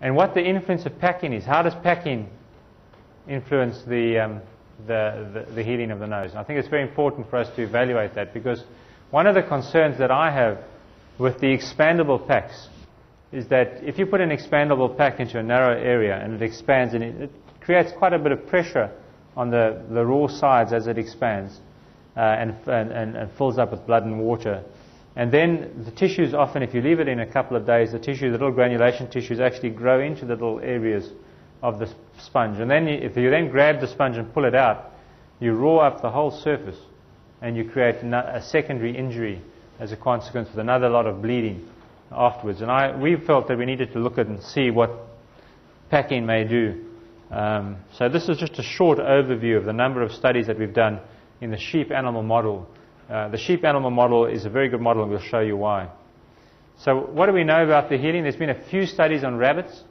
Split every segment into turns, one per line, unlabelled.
and what the influence of packing is. How does packing influence the healing of the nose? And I think it's very important for us to evaluate that, because one of the concerns that I have with the expandable packs is that if you put an expandable pack into a narrow area and it expands, and it creates quite a bit of pressure on the raw sides as it expands and fills up with blood and water. And then the tissues often, if you leave it in a couple of days, the little granulation tissues actually grow into the little areas of the sponge. And then if you then grab the sponge and pull it out, you raw up the whole surface and you create a secondary injury as a consequence with another lot of bleeding afterwards. And we felt that we needed to look at and see what packing may do. So this is just a short overview of the number of studies that we've done in the sheep animal model. The sheep animal model is a very good model, and we'll show you why. So what do we know about the healing? There's been a few studies on rabbits,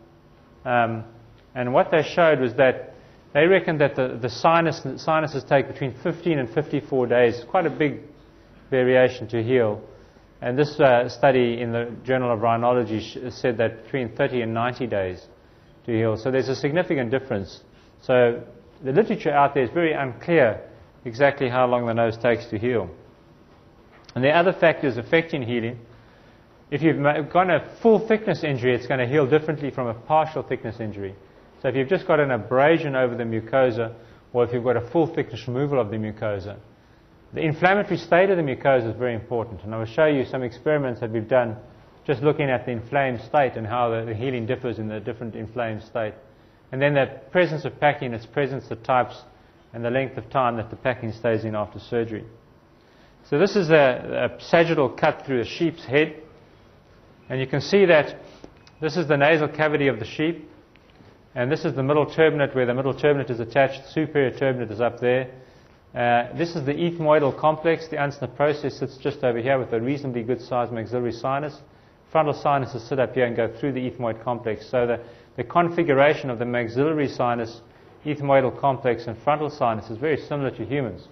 and what they showed was that they reckon that the sinuses take between 15 and 54 days, quite a big variation to heal. And this study in the Journal of Rhinology said that between 30 and 90 days to heal. So there's a significant difference. So the literature out there is very unclear exactly how long the nose takes to heal. And there are other factors affecting healing. If you've got a full thickness injury, it's going to heal differently from a partial thickness injury. So if you've just got an abrasion over the mucosa, or if you've got a full thickness removal of the mucosa, the inflammatory state of the mucosa is very important. And I will show you some experiments that we've done just looking at the inflamed state and how the healing differs in the different inflamed state. And then the presence of packing, its presence, the types, and the length of time that the packing stays in after surgery. So this is a sagittal cut through a sheep's head. And you can see that this is the nasal cavity of the sheep. And this is the middle turbinate, where the middle turbinate is attached. The superior turbinate is up there. This is the ethmoidal complex. The unsnip process sits just over here with a reasonably good sized maxillary sinus. Frontal sinuses sit up here and go through the ethmoid complex. So the configuration of the maxillary sinus, ethmoidal complex, and frontal sinus is very similar to humans.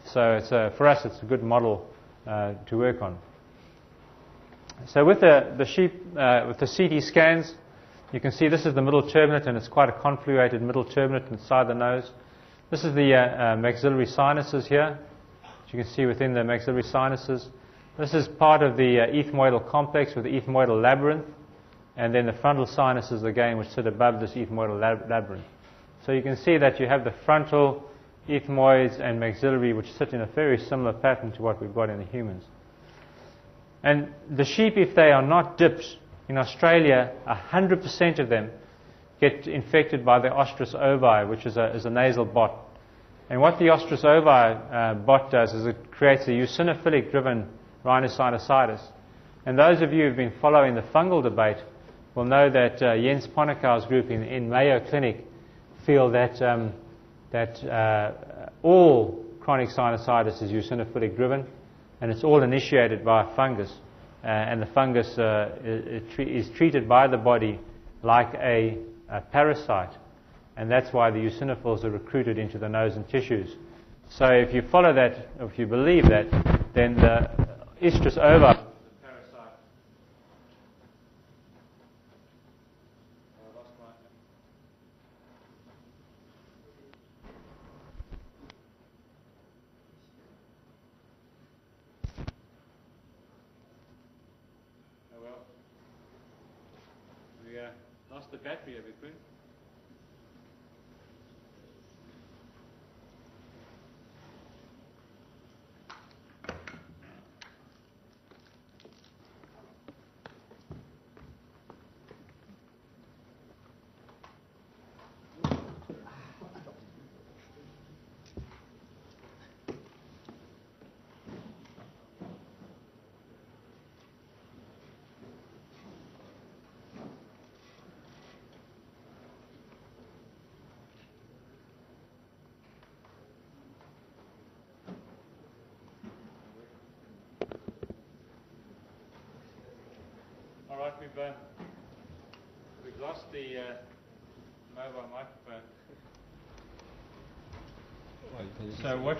So for us, it's a good model to work on. So with the sheep, with the CT scans, you can see this is the middle turbinate, and it's quite a confluated middle turbinate inside the nose. This is the maxillary sinuses here, which you can see within the maxillary sinuses. This is part of the ethmoidal complex with the ethmoidal labyrinth, and then the frontal sinuses again, which sit above this ethmoidal labyrinth. So you can see that you have the frontal, ethmoids, and maxillary, which sit in a very similar pattern to what we've got in the humans. And the sheep, if they are not dipped, in Australia, 100% of them get infected by the ostrus ovi, which is a nasal bot. And what the ostrus ovi bot does is it creates a eosinophilic-driven rhinosinusitis. And those of you who have been following the fungal debate will know that Jens Ponekau's group in Mayo Clinic feel that all chronic sinusitis is eosinophilic-driven, and it's all initiated by a fungus. And the fungus is treated by the body like a parasite, and that's why the eosinophils are recruited into the nose and tissues. So if you follow that, or if you believe that, then the ostrus ovi, lost the battery a bit, Quinn. All right, we've lost the mobile microphone. So what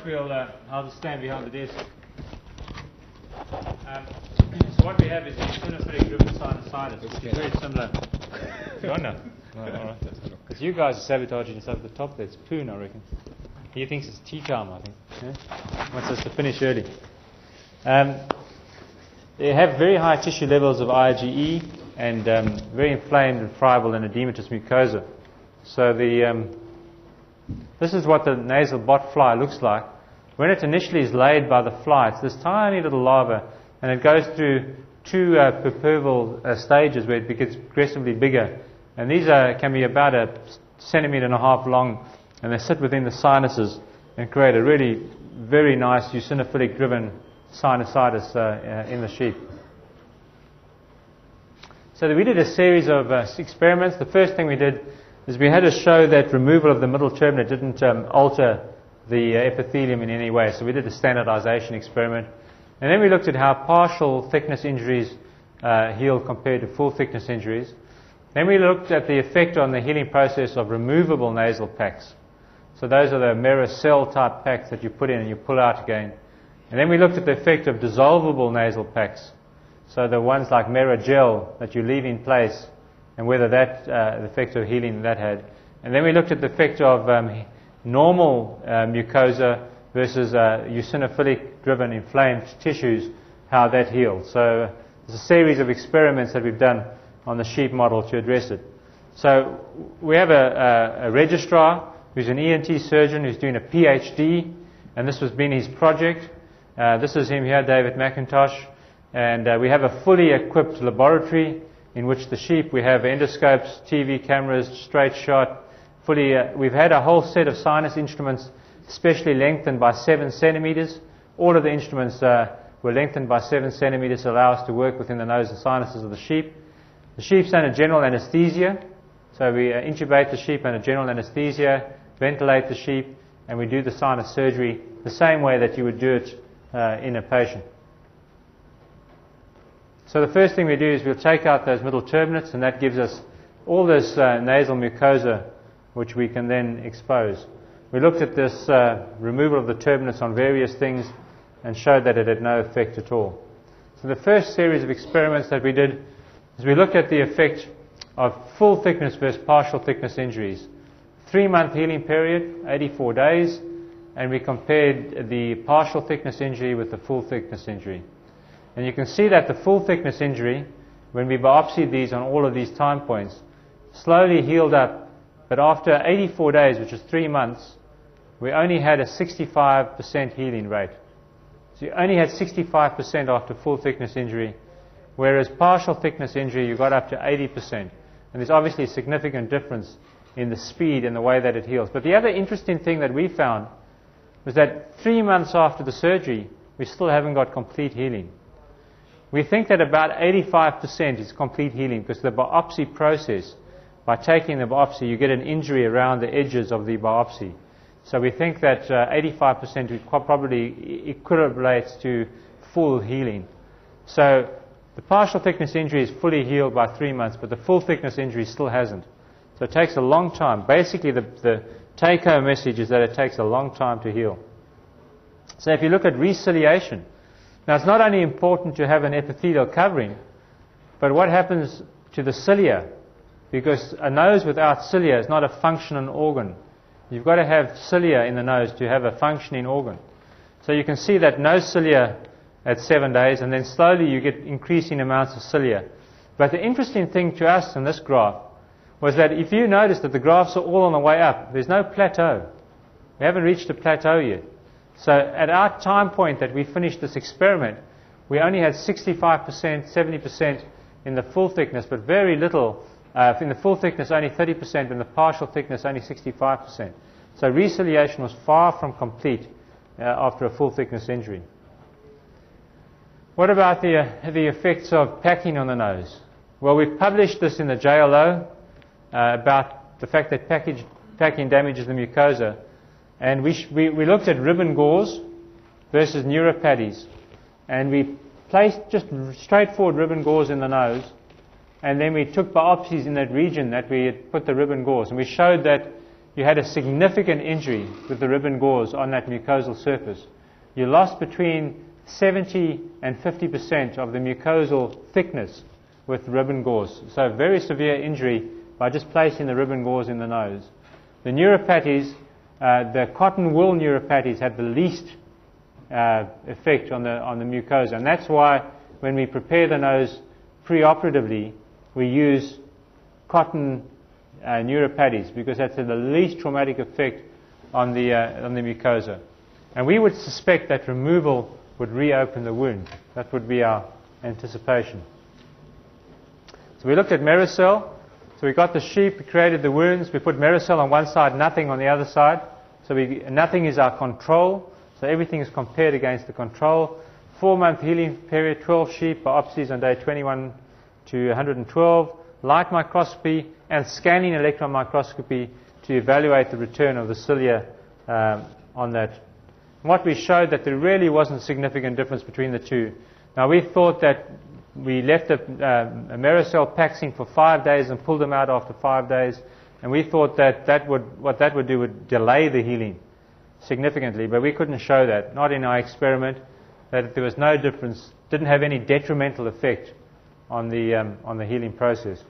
I'll just stand behind the desk. So what we have is eosinophilic-driven sinusitis, which is very similar Gone now. All right. Because you guys are sabotaging us up at the top there. It's Poon, I reckon. He thinks it's tea time, I think. Yeah? Wants us to finish early. They have very high tissue levels of IgE and very inflamed and friable and edematous mucosa. So this is what the nasal bot fly looks like. When it initially is laid by the fly, it's this tiny little larva, and it goes through two perpetual stages where it gets progressively bigger. And these can be about 1.5 centimeters long, and they sit within the sinuses and create a really very nice eosinophilic-driven sinusitis in the sheep. So we did a series of experiments. The first thing we did is we had to show that removal of the middle turbinate didn't alter the epithelium in any way. So we did a standardization experiment. And then we looked at how partial thickness injuries heal compared to full thickness injuries. Then we looked at the effect on the healing process of removable nasal packs. So those are the Meracell type packs that you put in and you pull out again. And then we looked at the effect of dissolvable nasal packs. So the ones like Meragel that you leave in place, and whether that, the effect of healing that had. And then we looked at the effect of normal mucosa versus eosinophilic-driven inflamed tissues, how that healed. So there's a series of experiments that we've done on the sheep model to address it. So we have a registrar who's an ENT surgeon who's doing a PhD, and this has been his project. This is him here, David McIntosh. And we have a fully equipped laboratory in which the sheep, we have endoscopes, TV cameras, straight shot, fully. We've had a whole set of sinus instruments specially lengthened by 7 centimeters. All of the instruments were lengthened by 7 centimeters to allow us to work within the nose and sinuses of the sheep. The sheep's under general anesthesia. So we intubate the sheep under general anesthesia, ventilate the sheep, and we do the sinus surgery the same way that you would do it in a patient. So the first thing we do is we'll take out those middle turbinates, and that gives us all this nasal mucosa which we can then expose. We looked at this removal of the turbinates on various things and showed that it had no effect at all. So the first series of experiments that we did is we looked at the effect of full thickness versus partial thickness injuries. 3-month healing period, 84 days, and we compared the partial thickness injury with the full thickness injury. And you can see that the full thickness injury, when we biopsied these on all of these time points, slowly healed up, but after 84 days, which is 3 months, we only had a 65% healing rate. So you only had 65% after full thickness injury, whereas partial thickness injury you got up to 80%. And there's obviously a significant difference in the speed and the way that it heals. But the other interesting thing that we found was that 3 months after the surgery, we still haven't got complete healing. We think that about 85% is complete healing because the biopsy process, by taking the biopsy, you get an injury around the edges of the biopsy. So we think that 85% probably equivalates to full healing. So the partial thickness injury is fully healed by 3 months, but the full thickness injury still hasn't. So it takes a long time. Basically, the take-home message is that it takes a long time to heal. So if you look at reciliation, now it's not only important to have an epithelial covering, but what happens to the cilia? Because a nose without cilia is not a functional organ. You've got to have cilia in the nose to have a functioning organ. So you can see that no cilia at 7 days, and then slowly you get increasing amounts of cilia. But the interesting thing to us in this graph was that if you notice that the graphs are all on the way up, there's no plateau. We haven't reached a plateau yet. So at our time point that we finished this experiment, we only had 65%, 70% in the full thickness, but very little. In the full thickness, only 30%, in the partial thickness, only 65%. So reciliation was far from complete after a full thickness injury. What about the effects of packing on the nose? Well, we've published this in the JLO about the fact that packing damages the mucosa. And we looked at ribbon gauze versus neuropathies. And we placed just straightforward ribbon gauze in the nose. And then we took biopsies in that region that we had put the ribbon gauze. And we showed that you had a significant injury with the ribbon gauze on that mucosal surface. You lost between 70 and 50% of the mucosal thickness with ribbon gauze. So very severe injury by just placing the ribbon gauze in the nose. The neuropathies, the cotton wool neuropathies had the least effect on the mucosa, and that's why when we prepare the nose preoperatively, we use cotton neuropathies, because that's the least traumatic effect on the mucosa. And we would suspect that removal would reopen the wound. That would be our anticipation. So we looked at Mericel. So we got the sheep, we created the wounds, we put Mericel on one side, nothing on the other side. So nothing is our control. So everything is compared against the control. 4-month healing period, 12 sheep, biopsies on day 21 to 112. Light microscopy and scanning electron microscopy to evaluate the return of the cilia on that. And what we showed that there really wasn't a significant difference between the two. Now we thought that we left a Mericel paxing for 5 days and pulled them out after 5 days, and we thought that what that would do would delay the healing significantly, but we couldn't show that, not in our experiment, that there was no difference, didn't have any detrimental effect on the healing process.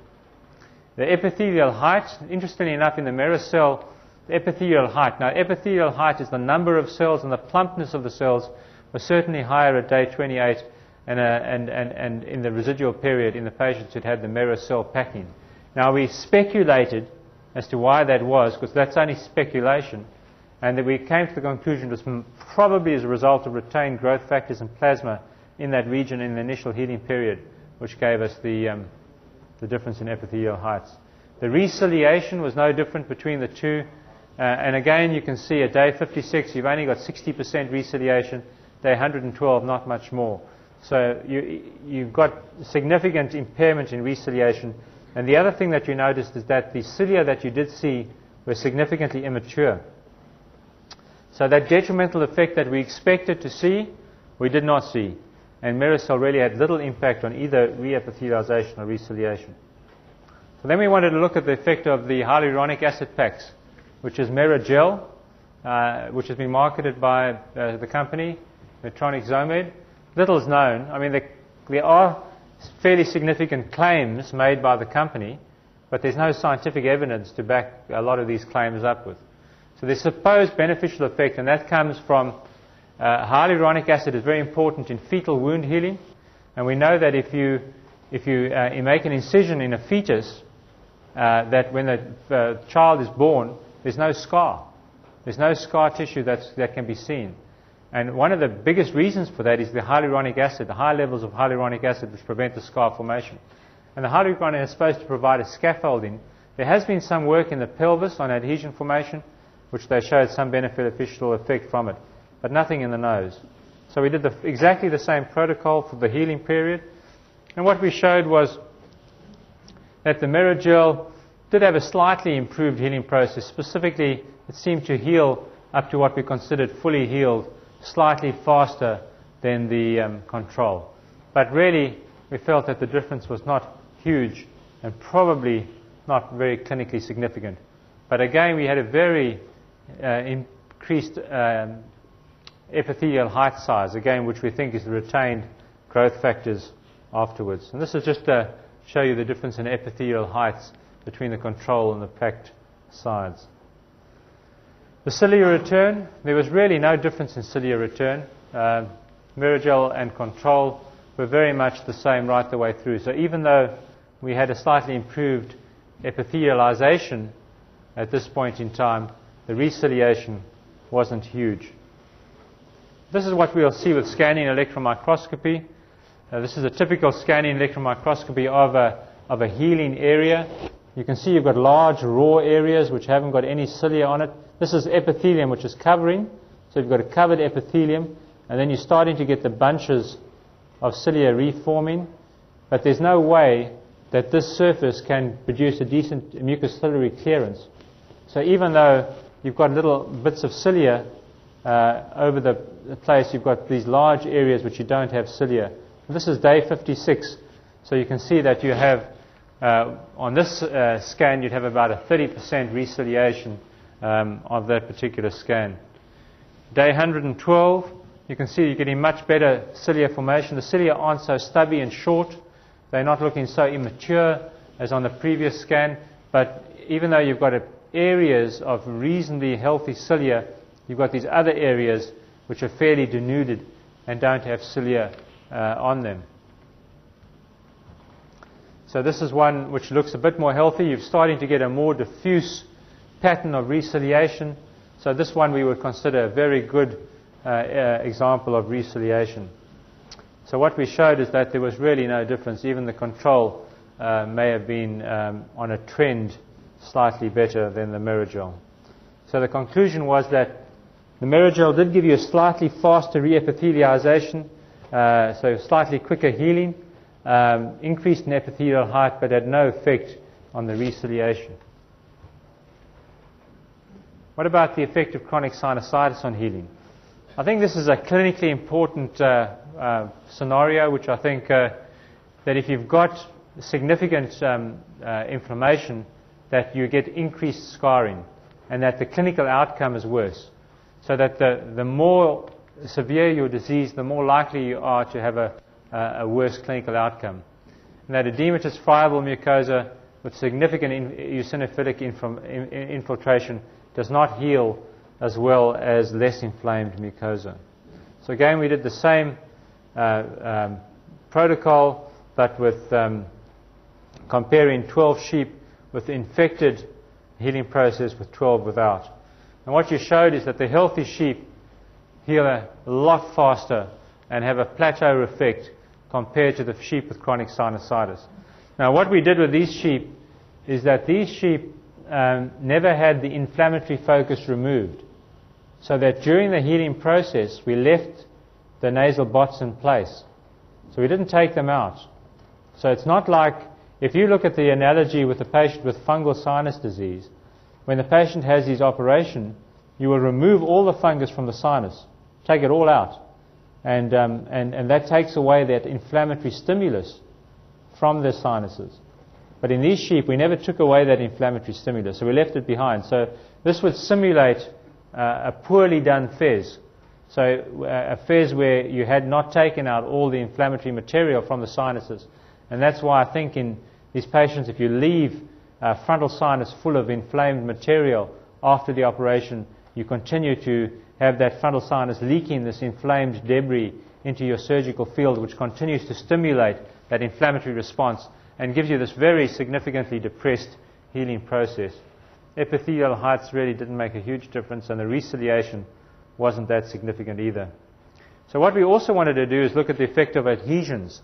The epithelial height, interestingly enough, in the Mericel, the epithelial height. Now, epithelial height is the number of cells, and the plumpness of the cells was certainly higher at day 28 and in the residual period in the patients who had the Mericel packing. Now, we speculated as to why that was, because that's only speculation, and that we came to the conclusion it was probably as a result of retained growth factors and plasma in that region in the initial healing period, which gave us the difference in epithelial heights. The reciliation was no different between the two. And again, you can see at day 56, you've only got 60% reciliation. Day 112, not much more. So you've got significant impairment in reciliation. And the other thing that you noticed is that the cilia that you did see were significantly immature. So that detrimental effect that we expected to see, we did not see. And Mericel really had little impact on either reepithelialization or reciliation. So then we wanted to look at the effect of the hyaluronic acid packs, which is Merigel, which has been marketed by the company, Medtronic Zomed. Little is known. I mean, there are fairly significant claims made by the company, but there's no scientific evidence to back a lot of these claims up with. So there's supposed beneficial effect, and that comes from hyaluronic acid is very important in fetal wound healing, and we know that if you make an incision in a fetus, that when the child is born, there's no scar. There's no scar tissue that can be seen. And one of the biggest reasons for that is the hyaluronic acid, the high levels of hyaluronic acid which prevent the scar formation. And the hyaluronic is supposed to provide a scaffolding. There has been some work in the pelvis on adhesion formation, which they showed some beneficial effect from it, but nothing in the nose. So we did exactly the same protocol for the healing period. And what we showed was that the Merigel did have a slightly improved healing process. Specifically, it seemed to heal up to what we considered fully healed slightly faster than the control. But really, we felt that the difference was not huge and probably not very clinically significant. But again, we had a very increased epithelial height size, again, which we think is the retained growth factors afterwards. And this is just to show you the difference in epithelial heights between the control and the packed sides. The cilia return, there was really no difference in cilia return. Merigel and control were very much the same right the way through. So even though we had a slightly improved epithelialization at this point in time, the reciliation wasn't huge. This is what we'll see with scanning electron microscopy. This is a typical scanning electron microscopy of a healing area. You can see you've got large raw areas which haven't got any cilia on it. This is epithelium which is covering. So you've got a covered epithelium, and then you're starting to get the bunches of cilia reforming. But there's no way that this surface can produce a decent mucociliary clearance. So even though you've got little bits of cilia over the place, you've got these large areas which you don't have cilia. This is day 56. So you can see that you have, on this scan, you'd have about a 30% reciliation of that particular scan. Day 112, you can see you're getting much better cilia formation. The cilia aren't so stubby and short They're not looking so immature as on the previous scan, but even though you've got areas of reasonably healthy cilia, you've got these other areas which are fairly denuded and don't have cilia on them. So this is one which looks a bit more healthy. You're starting to get a more diffuse pattern of reciliation. So this one we would consider a very good example of reciliation. So what we showed is that there was really no difference. Even the control may have been on a trend slightly better than the Merigel. So the conclusion was that the Merigel did give you a slightly faster reepithelialization, so slightly quicker healing, increased in epithelial height, but had no effect on the reciliation. What about the effect of chronic sinusitis on healing? I think this is a clinically important scenario, which I think that if you've got significant inflammation, that you get increased scarring, and that the clinical outcome is worse. So that the more severe your disease, the more likely you are to have a worse clinical outcome. And that edematous friable mucosa with significant eosinophilic infiltration does not heal as well as less inflamed mucosa. So again, we did the same protocol, but with comparing 12 sheep with infected healing process with 12 without. And what you showed is that the healthy sheep heal a lot faster and have a plateau effect compared to the sheep with chronic sinusitis. Now what we did with these sheep is that these sheep never had the inflammatory focus removed. So that during the healing process we left the nasal bots in place. So we didn't take them out. So it's not like, if you look at the analogy with the patient with fungal sinus disease, when the patient has his operation, you will remove all the fungus from the sinus, take it all out, and that takes away that inflammatory stimulus from the sinuses. But in these sheep, we never took away that inflammatory stimulus, so we left it behind. So this would simulate a poorly done fess. So a fess where you had not taken out all the inflammatory material from the sinuses. And that's why I think in these patients, if you leave frontal sinus full of inflamed material after the operation, you continue to have that frontal sinus leaking this inflamed debris into your surgical field, which continues to stimulate that inflammatory response and gives you this very significantly depressed healing process. Epithelial heights really didn't make a huge difference, and the reciliation wasn't that significant either. So what we also wanted to do is look at the effect of adhesions.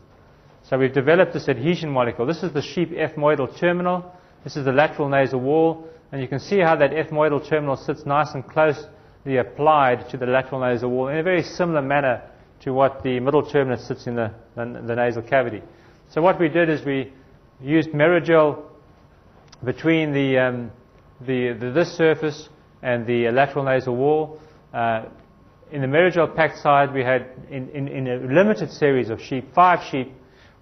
So we've developed this adhesion molecule. This is the sheep ethmoidal terminal. This is the lateral nasal wall. And you can see how that ethmoidal terminal sits nice and closely applied to the lateral nasal wall in a very similar manner to what the middle terminus sits in the nasal cavity. So what we did is we used Merigel between this surface and the lateral nasal wall. In the Merigel packed side, we had, in a limited series of sheep, 5 sheep,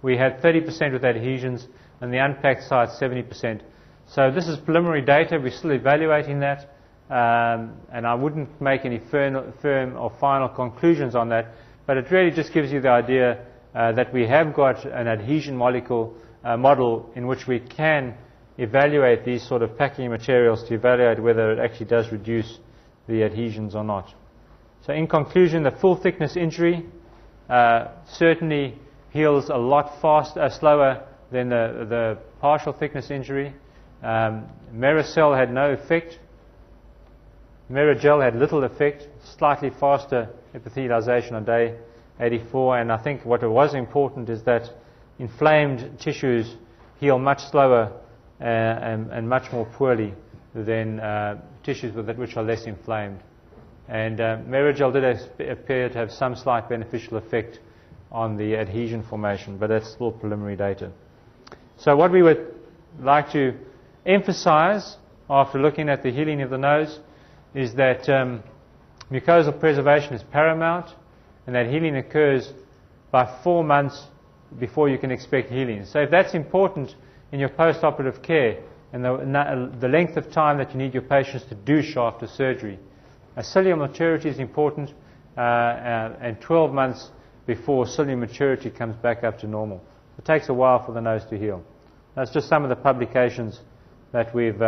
we had 30% with adhesions, and the unpacked side 70%. So this is preliminary data. We're still evaluating that, and I wouldn't make any firm or final conclusions on that, but it really just gives you the idea that we have got an adhesion molecule model in which we can evaluate these sort of packing materials to evaluate whether it actually does reduce the adhesions or not. So in conclusion, the full thickness injury certainly heals a lot slower than the partial thickness injury. Mericel had no effect. Merigel had little effect, slightly faster epithelialization on day 84, and I think what was important is that inflamed tissues heal much slower and much more poorly than tissues which are less inflamed. And Merigel did appear to have some slight beneficial effect on the adhesion formation, but that's still preliminary data. So what we would like to emphasize after looking at the healing of the nose is that mucosal preservation is paramount, and that healing occurs by 4 months before you can expect healing. So if that's important in your post-operative care and the length of time that you need your patients to douche after surgery, ciliary maturity is important, and 12 months before ciliary maturity comes back up to normal. It takes a while for the nose to heal. That's just some of the publications that we've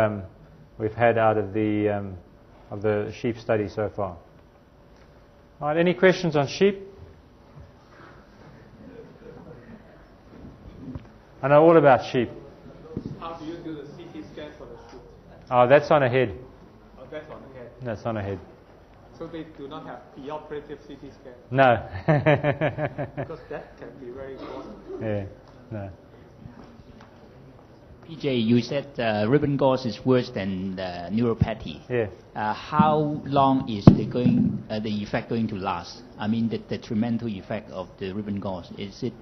had out of the sheep study so far. All right, any questions on sheep? I know all about sheep.
How do you do the CT scan for the sheep?
Oh, that's on a head.
Oh, that's on the head.
That's on a head.
So they do not have preoperative CT scan?
No.
Because that can be very costly.
Yeah, no.
PJ, you said ribbon gauze is worse than neuropathy.
Yeah.
How long is the effect going to last? I mean, the detrimental effect of the ribbon gauze, is it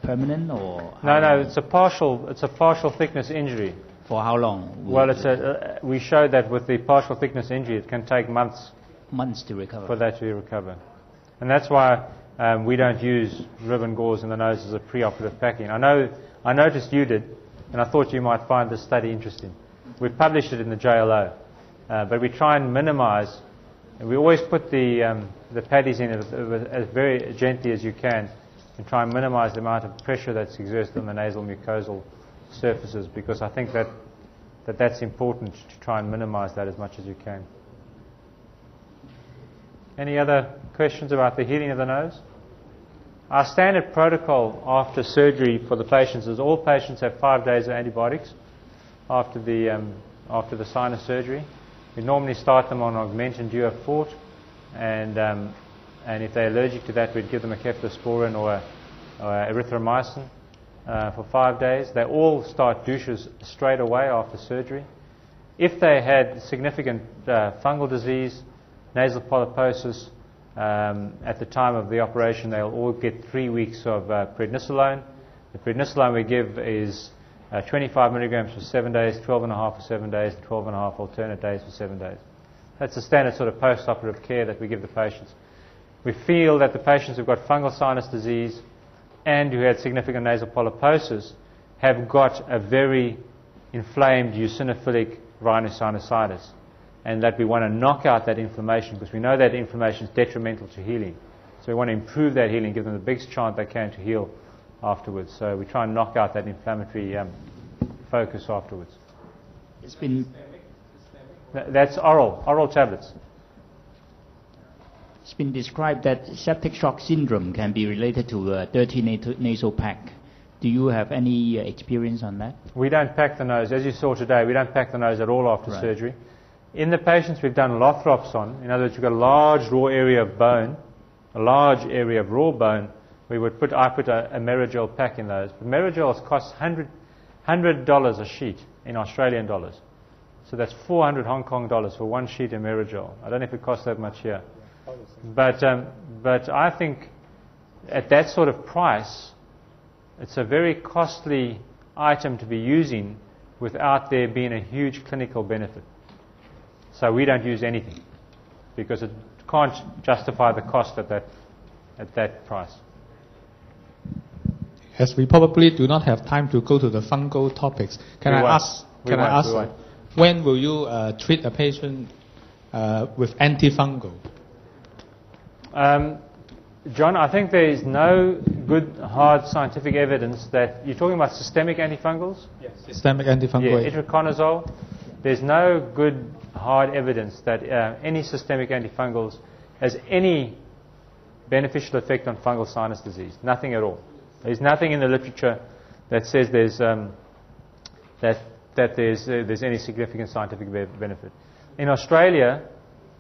permanent or?
No, it's a partial thickness injury.
For how long?
Well, we showed that with the partial thickness injury, it can take months
to recover.
For that to recover, and that's why we don't use ribbon gauze in the nose as a preoperative packing. I noticed you did, and I thought you might find this study interesting. We published it in the JLO, but we try and minimize. And we always put the paddies in as very gently as you can, and try and minimize the amount of pressure that's exerted on the nasal mucosal surfaces, because I think that's important to try and minimize that as much as you can. Any other questions about the healing of the nose? Our standard protocol after surgery for the patients is all patients have 5 days of antibiotics after the sinus surgery. We normally start them on augmentin duofort, and if they're allergic to that, we'd give them a cephalosporin or erythromycin for 5 days. They all start douches straight away after surgery. If they had significant fungal disease, nasal polyposis, at the time of the operation, they'll all get 3 weeks of prednisolone. The prednisolone we give is 25 milligrams for 7 days, 12.5 for 7 days, 12.5 alternate days for 7 days. That's the standard sort of post-operative care that we give the patients. We feel that the patients who've got fungal sinus disease and who had significant nasal polyposis have got a very inflamed eosinophilic rhinosinusitis, and that we want to knock out that inflammation, because we know that inflammation is detrimental to healing. So we want to improve that healing, give them the biggest chance they can to heal afterwards. So we try and knock out that inflammatory focus afterwards.
It's been...
That's oral tablets.
It's been described that septic shock syndrome can be related to a dirty nasal pack. Do you have any experience on that? We don't pack the nose. As you saw today, we don't pack the nose at all after surgery. In the patients we've done lothrops on, in other words, you've got a large raw area of bone, a large area of raw bone, I put a Merigel pack in those. But Merigels cost $100 a sheet in Australian dollars. So that's 400 Hong Kong dollars for one sheet of Merigel. I don't know if it costs that much here. But I think at that sort of price, it's a very costly item to be using without there being a huge clinical benefit. So we don't use anything because it can't justify the cost at that price.
As we probably do not have time to go to the fungal topics, can I ask, when will you treat a patient with antifungal?
John, I think there is no good hard scientific evidence that you're talking about systemic antifungals.
Yes, systemic antifungal.
Yeah, itraconazole. There's no good hard evidence that any systemic antifungals has any beneficial effect on fungal sinus disease. Nothing at all. There's nothing in the literature that says there's there's any significant scientific benefit. In Australia,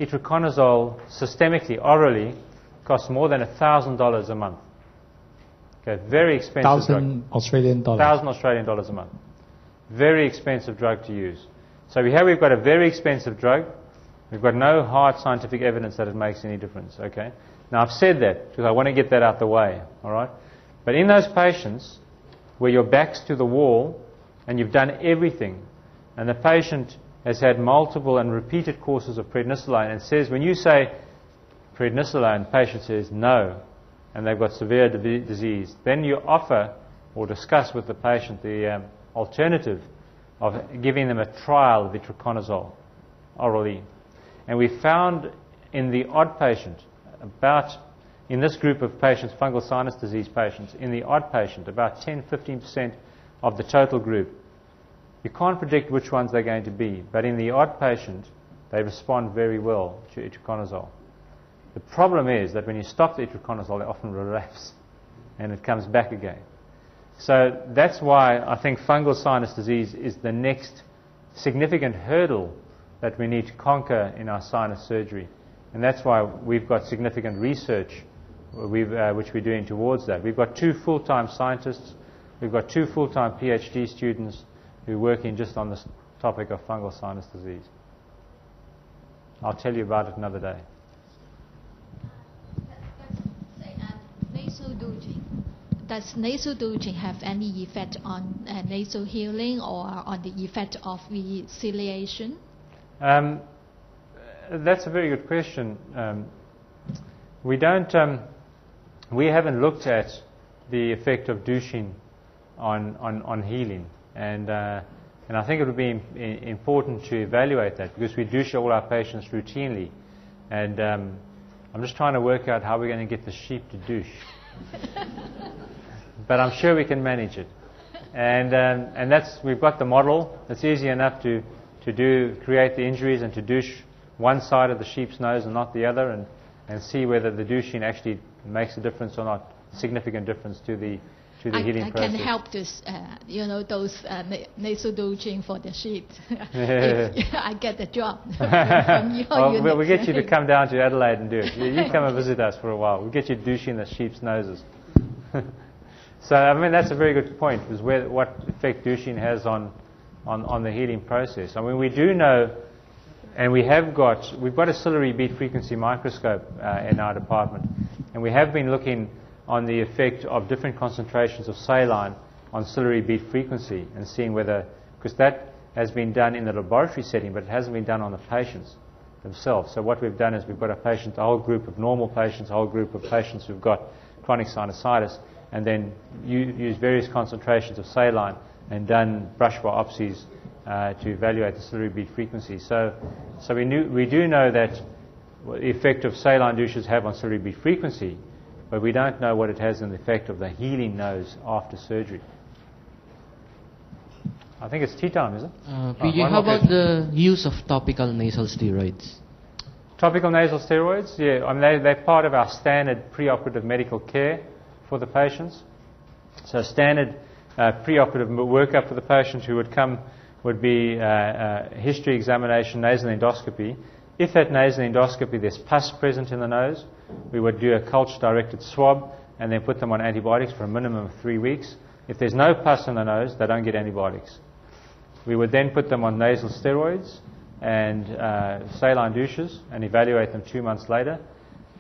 itraconazole systemically, orally, costs more than $1,000 a month. Okay, very expensive drug.
$1,000 Australian dollars.
$1,000 a month. Very expensive drug to use. So we've got a very expensive drug. We've got no hard scientific evidence that it makes any difference. Okay. Now I've said that because I want to get that out the way. All right. But in those patients where your back's to the wall and you've done everything, and the patient has had multiple and repeated courses of prednisolone, and says, when you say prednisolone, the patient says no, and they've got severe disease, then you offer or discuss with the patient the alternative of giving them a trial of itraconazole orally. And we found in the odd patient, about in this group of patients, fungal sinus disease patients, in the odd patient, about 10-15% of the total group, you can't predict which ones they're going to be, but in the odd patient, they respond very well to itraconazole. The problem is that when you stop the itraconazole, they often relapse, and it comes back again. So that's why I think fungal sinus disease is the next significant hurdle that we need to conquer in our sinus surgery. And that's why we've got significant research which we're doing towards that. We've got 2 full-time scientists, we've got 2 full-time PhD students who are working just on this topic of fungal sinus disease. I'll tell you about it another day.
Nasal douching. Does nasal douching have any effect on nasal healing or on the effect of reciliation?
That's a very good question. We haven't looked at the effect of douching on healing, and I think it would be important to evaluate that, because we douche all our patients routinely, and I'm just trying to work out how we're going to get the sheep to douche. But I'm sure we can manage it, and we've got the model. It's easy enough to create the injuries and to douche one side of the sheep's nose and not the other, and see whether the douching actually makes a difference or not, significant difference to the healing process.
I can help this, those nasal douching for the sheep. I get the job from your unit.
We'll get you to come down to Adelaide and do it. You come and visit us for a while. We'll get you douching the sheep's noses. So, I mean, that's a very good point, is what effect douching has on the healing process. I mean, we do know, and we've got a ciliary beat frequency microscope in our department, and we have been looking on the effect of different concentrations of saline on ciliary beat frequency, and seeing whether, because that has been done in the laboratory setting, but it hasn't been done on the patients themselves. So what we've done is we've got a whole group of normal patients, a whole group of patients who've got chronic sinusitis, and then use various concentrations of saline and done brush biopsies to evaluate the ciliary beat frequency. So we do know that the effect of saline douches have on ciliary beat frequency, but we don't know what it has in the effect of the healing nose after surgery. I think it's tea time, is it?
PJ, how about the use of topical nasal steroids?
Topical nasal steroids, yeah, I mean, they're part of our standard preoperative medical care for the patients. So standard preoperative workup for the patient who would come would be history examination, nasal endoscopy. If at nasal endoscopy there's pus present in the nose, we would do a culture-directed swab and then put them on antibiotics for a minimum of 3 weeks. If there's no pus in the nose, they don't get antibiotics. We would then put them on nasal steroids and saline douches and evaluate them 2 months later.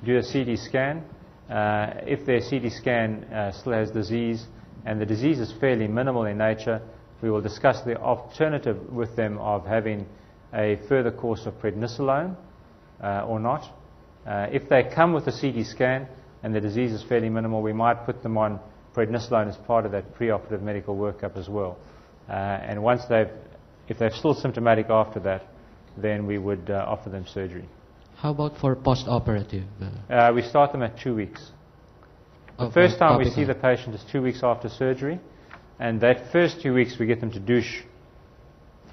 Do a CT scan. If their CT scan still has disease, and the disease is fairly minimal in nature, we will discuss the alternative with them of having a further course of prednisolone or not. If they come with a CT scan and the disease is fairly minimal, we might put them on prednisolone as part of that preoperative medical workup as well. And if they're still symptomatic after that, then we would offer them surgery.
How about for post-operative?
We start them at 2 weeks. The first time we see the patient is 2 weeks after surgery, and that first 2 weeks we get them to douche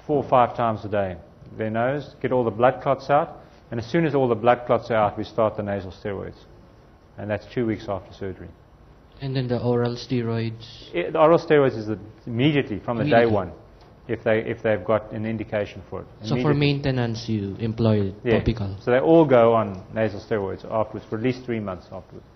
4 or 5 times a day. Their nose, get all the blood clots out, and as soon as all the blood clots are out, we start the nasal steroids. And that's 2 weeks after surgery.
And then the oral steroids?
The oral steroids is immediately from the day one, if they've got an indication for it.
So for maintenance you employ topical?
So they all go on nasal steroids afterwards for at least 3 months afterwards.